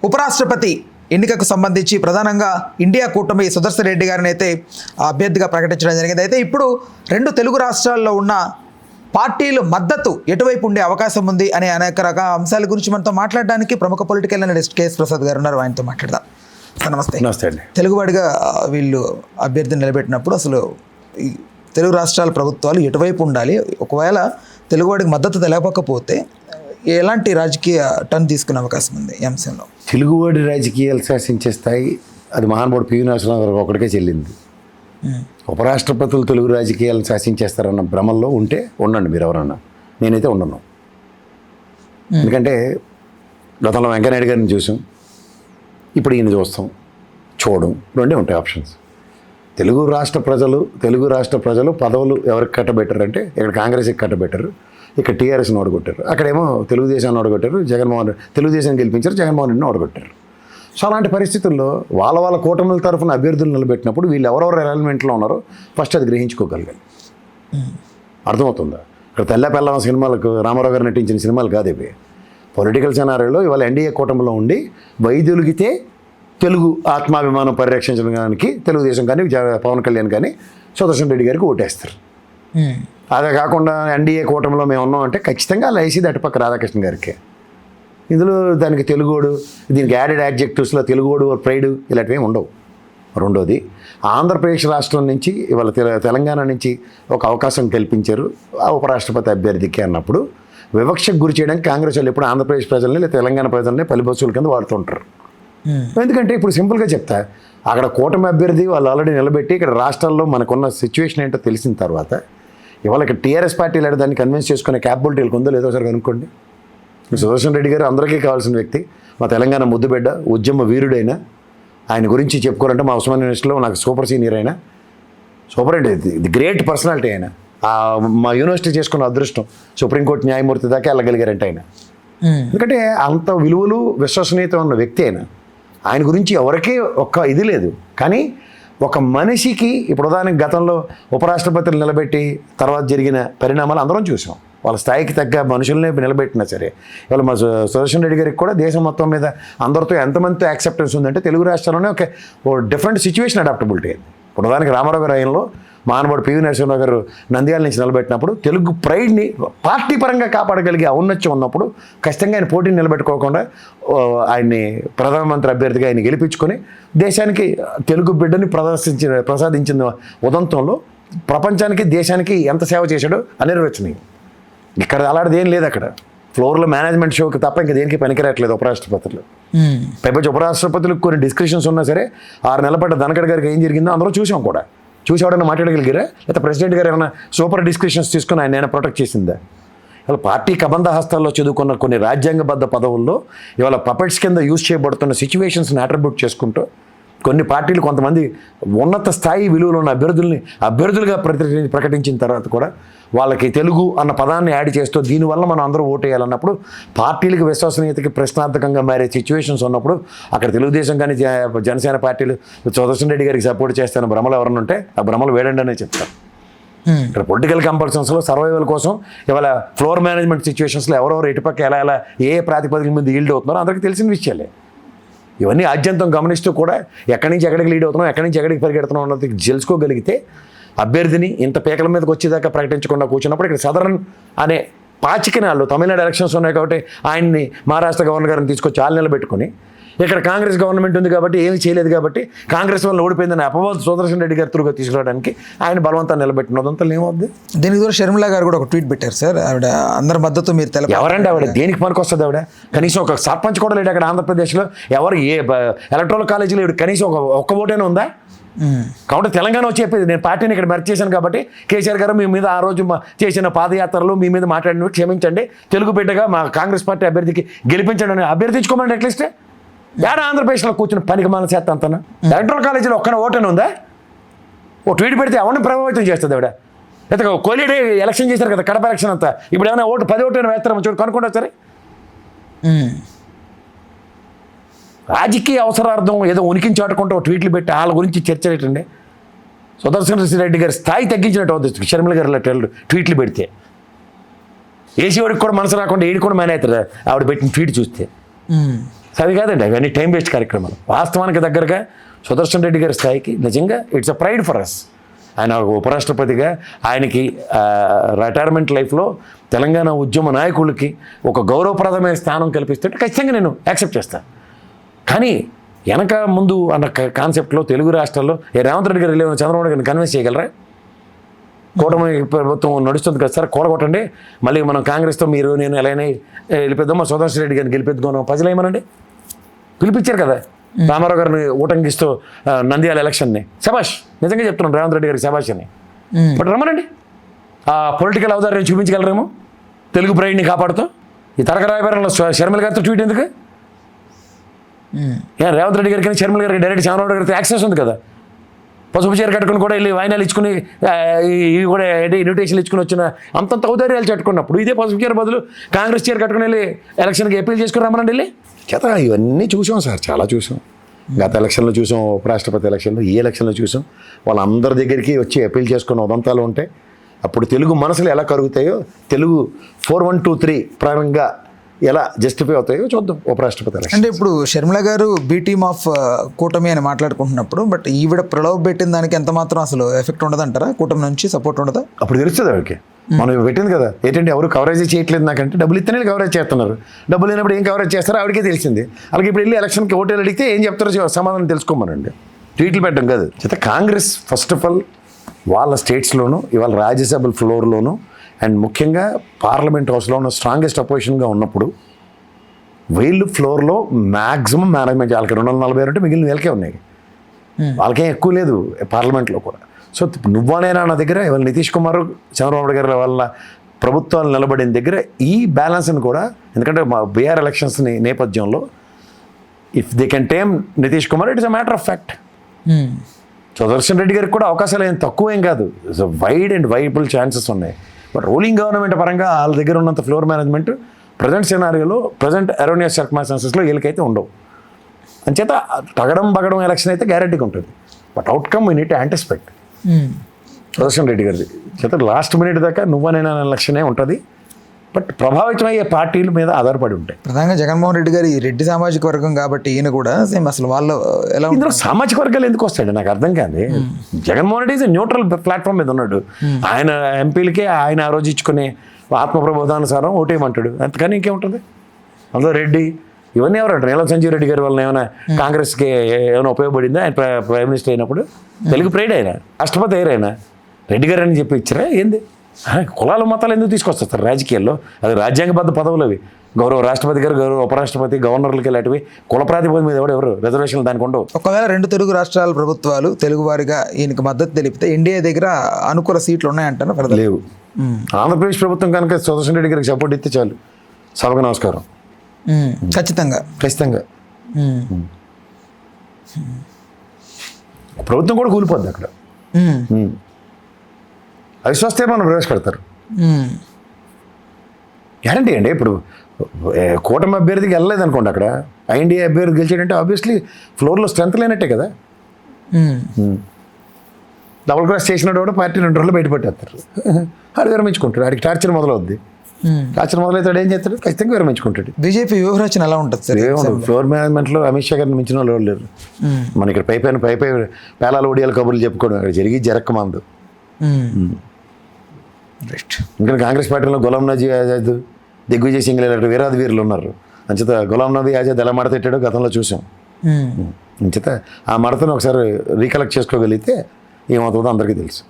ఉపరాష్ట్రపతి ఎన్నికకు సంబంధించి ప్రధానంగా ఇండియా కూటమి సుదర్శన్ రెడ్డి గారిని అయితే అభ్యర్థిగా ప్రకటించడం జరిగింది. అయితే ఇప్పుడు రెండు తెలుగు రాష్ట్రాల్లో ఉన్న పార్టీలు మద్దతు ఎటువైపు ఉండే అవకాశం ఉంది అనే అనేక రకాల అంశాల గురించి మనతో మాట్లాడడానికి ప్రముఖ పొలిటికల్ అనలిస్ట్ కేఎస్ ప్రసాద్ గారు ఉన్నారు. ఆయనతో మాట్లాడదాం. నమస్తే. నమస్తే అండి. తెలుగువాడిగా వీళ్ళు అభ్యర్థిని నిలబెట్టినప్పుడు అసలు ఈ తెలుగు రాష్ట్రాల ప్రభుత్వాలు ఎటువైపు ఉండాలి, ఒకవేళ తెలుగువాడికి మద్దతు తెలపకపోతే ఎలాంటి రాజకీయ టర్న్ తీసుకునే అవకాశం ఉంది ఈ అంశంలో? తెలుగువాడి రాజకీయాలు శాసించే స్థాయి అది మహానుభావుడు పివి నరసింహారావు గారికి ఒకటికే చెల్లింది. ఉపరాష్ట్రపతులు తెలుగు రాజకీయాలను శాసించేస్తారన్న భ్రమల్లో ఉండండి మీరు ఎవరన్నా. నేనైతే ఉండను. ఎందుకంటే గతంలో వెంకయ్యనాయుడు గారిని చూసాం, ఇప్పుడు ఈయన చూడడం రెండే ఉంటాయి ఆప్షన్స్. తెలుగు రాష్ట్ర ప్రజలు పదవులు ఎవరికి కట్టబెట్టారంటే ఇక్కడ కాంగ్రెస్కి కట్టబెట్టారు, ఇక్కడ టీఆర్ఎస్ని ఓడగొట్టారు, అక్కడేమో తెలుగుదేశాన్ని ఓడగొట్టారు, తెలుగుదేశాన్ని గెలిపించారు, జగన్మోహన్ రెడ్డిని ఓడగొట్టారు. సో అలాంటి పరిస్థితుల్లో వాళ్ళ కూటమిల తరఫున అభ్యర్థులు నిలబెట్టినప్పుడు వీళ్ళు ఎవరెవరు ఎలిమెంట్లో ఉన్నారో ఫస్ట్ అది గ్రహించుకోగలిగారు. అర్థమవుతుందా? ఇక్కడ తెల్ల పెళ్ళం సినిమాలకు రామారావు గారు నటించిన సినిమాలు కాదు ఇవి. పొలిటికల్ సినారియోలో ఇవాళ ఎన్డీఏ కూటమిలో ఉండి వైదొలిగితే తెలుగు ఆత్మాభిమానం పరిరక్షించడానికి తెలుగుదేశం కానీ పవన్ కళ్యాణ్ కానీ సుదర్శన్ రెడ్డి గారికి ఓటేస్తారు. అదే కాకుండా ఎన్డీఏ కూటమిలో మేము ఉన్నాం అంటే ఖచ్చితంగా అలా వేసేది అటుపక్క రాధాకృష్ణ గారికి. ఇందులో దానికి తెలుగోడు, దీనికి యాడెడ్ యాడ్జెక్టివ్స్లో తెలుగోడు ప్రైడ్ ఇలాంటివి ఏమి ఉండవు. రెండోది, ఆంధ్రప్రదేశ్ రాష్ట్రం నుంచి ఇవాళ తెలంగాణ నుంచి ఒక అవకాశం కల్పించారు ఆ ఉపరాష్ట్రపతి అభ్యర్థికి అన్నప్పుడు వివక్షకు గురి చేయడానికి కాంగ్రెస్ వాళ్ళు ఎప్పుడు ఆంధ్రప్రదేశ్ ప్రజల్ని లేదా తెలంగాణ ప్రజల్ని పలిబస్సుల కింద వాడుతుంటారు. ఎందుకంటే ఇప్పుడు సింపుల్గా చెప్తా, అక్కడ కూటమి అభ్యర్థి వాళ్ళు ఆల్రెడీ నిలబెట్టి ఇక్కడ రాష్ట్రాల్లో మనకున్న సిచ్యువేషన్ ఏంటో తెలిసిన తర్వాత ఇవాళ ఇక్కడ టీఆర్ఎస్ పార్టీ లేదా దాన్ని కన్విన్స్ చేసుకునే క్యాపబిలిటీలకు ఉందో లేదో ఒకసారి కనుక్కోండి. సుదర్శన్ రెడ్డి గారు అందరికీ కావాల్సిన వ్యక్తి, మా తెలంగాణ ముద్దుబిడ్డ, ఉద్యమ వీరుడైన, ఆయన గురించి చెప్పుకోవాలంటే మా ఉస్మానియా యూనివర్సిటీలో నాకు సూపర్ సీనియర్ అయినా, సూపర్ అంటే ది గ్రేట్ పర్సనాలిటీ అయినా, మా యూనివర్సిటీ చేసుకున్న అదృష్టం సుప్రీంకోర్టు న్యాయమూర్తి దాకా వెళ్ళగలిగారంటే ఆయన. ఎందుకంటే అంత విలువలు విశ్వసనీయత ఉన్న వ్యక్తి ఆయన గురించి ఎవరికీ ఒక్క ఇది లేదు. కానీ ఒక మనిషికి ఇప్పుడు ఉదాహరణకి గతంలో ఉపరాష్ట్రపతిని నిలబెట్టి తర్వాత జరిగిన పరిణామాలు అందరం చూసాం. వాళ్ళ స్థాయికి తగ్గ మనుషుల్ని నిలబెట్టినా సరే ఇవాళ మా సుదర్శన్ రెడ్డి గారికి కూడా దేశం మొత్తం మీద అందరితో ఎంతమందితో యాక్సెప్టెన్స్ ఉందంటే తెలుగు రాష్ట్రాల్లోనే ఒక డిఫరెంట్ సిచ్యువేషన్ అడాప్టబిలిటీ అయింది. ఇప్పుడు ఉదాహరణకి రామారావు గారి ఆయనలో మహానుభావుడు పివి నరసింహారావు గారు నంద్యాల నుంచి నిలబెట్టినప్పుడు తెలుగు ప్రైడ్ని పార్టీ పరంగా కాపాడగలిగే ఔన్నత్యం ఉన్నప్పుడు ఖచ్చితంగా ఆయన పోటీని నిలబెట్టుకోకుండా ఆయన్ని ప్రధానమంత్రి అభ్యర్థిగా ఆయన గెలిపించుకొని దేశానికి తెలుగు బిడ్డని ప్రసాదించిన ఉదంతంలో ప్రపంచానికి దేశానికి ఎంత సేవ చేశాడో అనిర్వచనీయం. ఇక్కడ అలాంటిది ఏం లేదు. అక్కడ ఫ్లోర్లో మేనేజ్మెంట్ షోకి తప్ప ఇంకా దేనికి పనికిరాట్లేదు ఉపరాష్ట్రపతులు. పైపచ్చి ఉపరాష్ట్రపతులకు కొన్ని డిస్కషన్స్ ఉన్నా సరే 6 నెలల పాటు ధనకడ్ గారికి ఏం జరిగిందో అందరూ చూసాం కూడా. చూసేవాడన్నా మాట్లాడగలిగారా? లేకపోతే ప్రెసిడెంట్ గారు ఏమైనా సూపర్ డిస్కషన్స్ తీసుకుని ఆయన ప్రొటెక్ట్ చేసిందా? ఇవాళ పార్టీ కబంధ హస్తాల్లో చదువుకున్న కొన్ని రాజ్యాంగబద్ధ పదవుల్లో ఇవాళ పపెట్స్ కింద యూజ్ చేయబడుతున్న సిచ్యువేషన్స్ని అట్రిబ్యూట్ చేసుకుంటూ కొన్ని పార్టీలు కొంతమంది ఉన్నత స్థాయి విలువలు ఉన్న అభ్యర్థులుగా ప్రకటించిన తర్వాత కూడా వాళ్ళకి తెలుగు అన్న పదాన్ని యాడ్ చేస్తూ దీనివల్ల మనం అందరూ ఓటు వేయాలన్నప్పుడు పార్టీలకు విశ్వసనీయతకి ప్రశ్నార్థకంగా మారే సిచ్యువేషన్స్ ఉన్నప్పుడు అక్కడ తెలుగుదేశం కానీ జనసేన పార్టీలు సుదర్శన్ రెడ్డి గారికి సపోర్ట్ చేస్తాను భ్రమలు ఎవరన్నా ఉంటే ఆ భ్రమలు వేడండి అనే చెప్తారు. ఇక్కడ పొలిటికల్ కంపల్షన్స్లో సర్వైవల్ కోసం ఇవాళ ఫ్లోర్ మేనేజ్మెంట్ సిచ్యువేషన్స్లో ఎవరెవరు ఎటుపక్క ఎలా ఏ ప్రాతిపదికల మీద ఈల్డ్ అవుతున్నారో అందరికీ తెలిసిన విషయాలే. ఇవన్నీ ఆద్యంతం గమనిస్తూ కూడా ఎక్కడి నుంచి ఎక్కడికి లీడ్ అవుతున్నాం, ఎక్కడి నుంచి ఎక్కడికి పరిగెడుతున్నాం అన్నది తెలుసుకోగలిగితే అభ్యర్థిని ఇంత పేకల మీదకి వచ్చేదాకా ప్రకటించకుండా కూర్చున్నప్పుడు ఇక్కడ సదరన్ అనే పాచికనాళ్ళు తమిళనాడు ఎలక్షన్స్ ఉన్నాయి కాబట్టి ఆయన్ని మహారాష్ట్ర గవర్నర్ గారిని తీసుకొచ్చి నిలబెట్టుకుని ఇక్కడ కాంగ్రెస్ గవర్నమెంట్ ఉంది కాబట్టి ఏమీ చేయలేదు కాబట్టి కాంగ్రెస్ వల్ల ఓడిపోయిందని అపవాదం సుదర్శన్ రెడ్డి గారి త్రూగా తీసుకురావడానికి ఆయన బలవంతాన్ని నిలబెట్టినదంతా ఏమవుద్ది? దీనికి కూడా షర్మిలా గారు కూడా ఒక ట్వీట్ పెట్టారు సార్. ఆవిడ అందరి మద్దతు మీరు ఎవరండి ఆవిడ? దేనికి పనికి వస్తుంది ఆవిడ? కనీసం ఒక సర్పంచ్ కూడా లేడు అక్కడ ఆంధ్రప్రదేశ్లో. ఎవరు ఏ ఎలక్ట్రల్ కాలేజీలో కనీసం ఒక్క ఓటైనా ఉందా? కాబట్టి తెలంగాణ వచ్చి చెప్పేది నేను పార్టీని ఇక్కడ మెర్జ్ చేశాను కాబట్టి కేసీఆర్ గారు మీ మీద ఆ రోజు చేసిన పాదయాత్రలు మీ మీద మాట్లాడిన క్షమించండి, తెలుగు బిడ్డగా మా కాంగ్రెస్ పార్టీ అభ్యర్థికి గెలిపించండి అని అభ్యర్థించుకోమండి. అట్లీస్ట్ ఏడా ఆంధ్రప్రదేశ్లో కూర్చుని పనికి మన చేత అంతనా ఎలక్ట్రల్ కాలేజీలో ఒక్కన ఓటైనా ఉందా? ఓ ట్వీట్ పెడితే ఎవరిని ప్రభావితం చేస్తుంది ఆవిడ? లేకపోతే కోలిడే ఎలక్షన్ చేశారు కదా కడప ఎలక్షన్ అంతా, ఇప్పుడు ఏమైనా 10 ఓటు వేస్తారో చూడు కనుక్కుంటా సరే. రాజకీయ అవసరార్థం ఏదో ఉనికిని చాటుకుంటూ ట్వీట్లు పెట్టి వాళ్ళ గురించి చర్చ ఏంటండి? సుదర్శన్ రెడ్డి గారి స్థాయి తగ్గించినట్టు అవుతుంది షర్మిల గారు ట్వీట్లు పెడితే. ఏసీ వాడికి కూడా మనసు రాకుండా ఏడు కూడా మేనేస్తారు ఆవిడ పెట్టిన ట్వీట్ చూస్తే. అది కాదండి, అవన్నీ టైం వేస్ట్ కార్యక్రమాలు. వాస్తవానికి దగ్గరగా సుదర్శన్ రెడ్డి గారి స్థాయికి నిజంగా it's a pride for us. ఆయన ఒక ఉపరాష్ట్రపతిగా ఆయనకి రిటైర్మెంట్ లైఫ్లో తెలంగాణ ఉద్యమ నాయకులకి ఒక గౌరవప్రదమైన స్థానం కల్పిస్తుంటే ఖచ్చితంగా నేను యాక్సెప్ట్ చేస్తాను. కానీ వెనక ముందు అన్న కాన్సెప్ట్లో తెలుగు రాష్ట్రాల్లో రేవంత్ రెడ్డి గారు వెళ్ళి చంద్రబాబు గారిని కన్విన్స్ చేయగలరా? కూటమి ప్రభుత్వం నడుస్తుంది కదా సార్, కూడగొట్టండి, మళ్ళీ మనం కాంగ్రెస్తో మీరు నేను ఎలాగైనా వెళ్ళిపోద్దాం, మా సుదర్శన్ రెడ్డి గారిని గెలిపిద్దాం ప్రజలేమనండి పిలిపించారు కదా రామారావు గారిని ఊటంకిస్తూ నంద్యాల ఎలక్షన్ని. శభాష్, నిజంగా చెప్తున్నాను రేవంత్ రెడ్డి గారికి శభాష్ అని. బట్ రమ్మనండి, ఆ పొలిటికల్ అవతారం చూపించగలరేమో తెలుగు ప్రైడ్ని కాపాడుతూ. ఈ తరక రాయబారంలో షర్మిల గారితో ట్వీట్ ఎందుకు? రేవంత్ రెడ్డి గారికి షర్మిల గారికి డైరెక్ట్ చంద్రబాబు గారితో యాక్సెస్ ఉంది కదా. పసుపు చీర కట్టుకుని కూడా వెళ్ళి వాయినాలు ఇచ్చుకుని ఇవి కూడా ఇన్విటేషన్లు ఇచ్చుకుని వచ్చిన అంతంత ఔదార్యాలు చెట్టుకున్నప్పుడు ఇదే పసుపు చీర బదులు కాంగ్రెస్ చీర కట్టుకుని వెళ్ళి ఎలక్షన్కి అప్పీల్ చేసుకుని రమ్మనండి వెళ్ళి. చేత ఇవన్నీ చూసాం సార్, చాలా చూసాం. గత ఎలక్షన్లో చూసాం, ఉపరాష్ట్రపతి ఎలక్షన్లో, ఈ ఎలక్షన్లో చూసాం. వాళ్ళందరి దగ్గరికి వచ్చి అప్పీల్ చేసుకున్న ఉదంతాలు ఉంటాయి. అప్పుడు తెలుగు మనసులు ఎలా కరుగుతాయో, తెలుగు 4123 పరంగా ఎలా జస్టిఫై అవుతాయో చూద్దాం ఉపరాష్ట్రపతి ఎలక్షన్. అంటే ఇప్పుడు షర్మిల గారు బీ టీమ్ ఆఫ్ కూటమి అని మాట్లాడుకుంటున్నప్పుడు, బట్ ఈవిడ ప్రలోభ పెట్టిన దానికి ఎంత మాత్రం అసలు ఎఫెక్ట్ ఉండదంటారా? కూటమి నుంచి సపోర్ట్ ఉండదా? అప్పుడు తెలుస్తుంది ఆవిడకి. మనం పెట్టింది కదా ఏంటంటే ఎవరు కవరేజ్ చేయట్లేదు నాకంటే, డబ్బులు ఇస్తేనే కవరేజ్ చేస్తున్నారు. డబ్బులు లేనప్పుడు ఏం కవరేజ్ చేస్తారో ఆవిడకే తెలిసింది. అలాగే ఇప్పుడు వెళ్ళి ఎలక్షన్కి ఓటేలు అడిగితే ఏం చెప్తారో సమాధానం తెలుసుకోమనండి, ట్వీట్లు పెట్టడం కాదు. అయితే కాంగ్రెస్ ఫస్ట్ ఆఫ్ ఆల్ వాళ్ళ స్టేట్స్లోనూ ఇవాళ రాజ్యసభ ఫ్లోర్లోనూ అండ్ ముఖ్యంగా పార్లమెంట్ హౌస్లో ఉన్న స్ట్రాంగెస్ట్ అపోజిషన్గా ఉన్నప్పుడు వీళ్ళు ఫ్లోర్లో మ్యాక్సిమం మేనేజ్మెంట్ వాళ్ళకి 240 ఉంటే మిగిలిన వీళ్ళకే ఉన్నాయి. వాళ్ళకేం ఎక్కువ లేదు పార్లమెంట్లో కూడా. సో నువ్వనేనా నా దగ్గర ఇవాళ నితీష్ కుమార్ చంద్రబాబు గారి వాళ్ళ ప్రభుత్వాలు నిలబడిన దగ్గర ఈ బ్యాలెన్స్ని కూడా, ఎందుకంటే మా బీఆర్ ఎలక్షన్స్ నేపథ్యంలో if they can tame Nitish Kumar it is a matter of fact. Sudarshan Reddy గారికి కూడా అవకాశాలు ఏం తక్కువ ఏం కాదు, it's wide and viable chances ఉన్నాయి. బట్ రూలింగ్ గవర్నమెంట్ పరంగా వాళ్ళ దగ్గర ఉన్నంత ఫ్లోర్ మేనేజ్మెంట్ ప్రజెంట్ సినారియోలో ప్రజెంట్ ఎరోనియస్ సర్కమ్స్టాన్సెస్లో వీళ్ళకైతే ఉండవు. అంచేత తగడం బగడం ఎలక్షన్ అయితే గ్యారెంటీగా ఉంటుంది. But outcome we need to anticipate. Sudarshan Reddy గారిది చేత లాస్ట్ మినిట్ దాకా నువ్వనైనా ఎలక్షనే ఉంటుంది. బట్ ప్రభావితం అయ్యే పార్టీల మీద ఆధారపడి ఉంటాయి. ప్రధానంగా జగన్మోహన్ రెడ్డి గారు ఈ రెడ్డి సామాజిక వర్గం కాబట్టి ఈయన కూడా సేమ్ అసలు వాళ్ళు ఎలా ఇందులో సామాజిక వర్గాలు ఎందుకు వస్తాడు నాకు అర్థం కాదు. Jaganmohan Reddy is neutral platform మీద ఉన్నాడు. ఆయన ఎంపీలకే ఆయన ఆ రోజు ఇచ్చుకునే ఆత్మప్రబోధానుసారం ఓటేయమంటాడు, అంతకని ఇంకేముంటుంది. అందులో రెడ్డి ఇవన్నీ ఎవరు అంటారు? నీలం సంజీవ్ రెడ్డి గారి వల్ల ఏమైనా కాంగ్రెస్కి ఏమైనా ఉపయోగపడిందా? ఆయన ప్రైమ్ మినిస్టర్ అయినప్పుడు తెలుగు ప్రైడ్ అయినా రాష్ట్రపతి అయ్యారైనా రెడ్డి గారు అని చెప్పి ఇచ్చారా ఏంది? కులాలు మతాలు ఎందుకు తీసుకొస్తారు రాజకీయాల్లో? అది రాజ్యాంగబద్ధ పదవులు అవి. గౌరవ రాష్ట్రపతి గారు, గౌరవ ఉపరాష్ట్రపతి, గవర్నర్లకి ఇలాంటివి కుల ప్రాతిపదిక మీద ఎవరు రిజర్వేషన్లు దానికి ఉండవు. ఒకవేళ 2 తెలుగు రాష్ట్రాల ప్రభుత్వాలు తెలుగు వారిగా ఈయనకి మద్దతు తెలిపితే ఎన్డీఏ దగ్గర అనుకూల సీట్లు ఉన్నాయంటారా? లేవు. ఆంధ్రప్రదేశ్ ప్రభుత్వం కనుక సుదర్శన్ రెడ్డి గారికి సపోర్ట్ ఇస్తే చాలు, సభకు నమస్కారం. ఖచ్చితంగా ప్రభుత్వం కూడా కూలిపోద్ది అక్కడ. అవిశ్వాస తీర్మానం ప్రవేశపెడతారు, గ్యారంటీ అండి. ఇప్పుడు కూటమి అభ్యర్థికి వెళ్ళలేదు అనుకోండి, అక్కడ ఐఎన్డీఏ అభ్యర్థి గెలిచాడంటే ఆబ్వియస్లీ ఫ్లోర్లో స్ట్రెంత్ లేనట్టే కదా. డబుల్ క్రాస్ చేసినట్టు కూడా పార్టీ 2 రోజులు బయటపెట్టేస్తారు. ఆడు విరమించుకుంటాడు, ఆడికి టార్చర్ మొదలవుద్ది. టార్చర్ మొదలవుతాడు ఏం చేస్తాడు? ఖచ్చితంగా విరమించుకుంటాడు. బీజేపీ వ్యూహరచన ఎలా ఉంటుంది సార్? ఫ్లోర్ మేనేజ్మెంట్లో అమిత్ షా గారిని మించిన వాళ్ళు లేరు. మన ఇక్కడ పై పేలాలు ఒడియాలు కబుర్లు చెప్పుకోవడం అక్కడ జరక్కమందు. ఇంకా కాంగ్రెస్ పార్టీలో గులాం నబీ ఆజాద్, దిగ్విజయ్ సింగ్ ఇలాంటి వీరాది వీరులు ఉన్నారు. అంచేత గులాం నబీ ఆజాద్ ఎలా మడతెట్టాడో గతంలో చూసాం. అంచేత ఆ మడతను ఒకసారి రీకలెక్ట్ చేసుకోగలిగితే ఏమవుతుందో అందరికీ తెలుసు.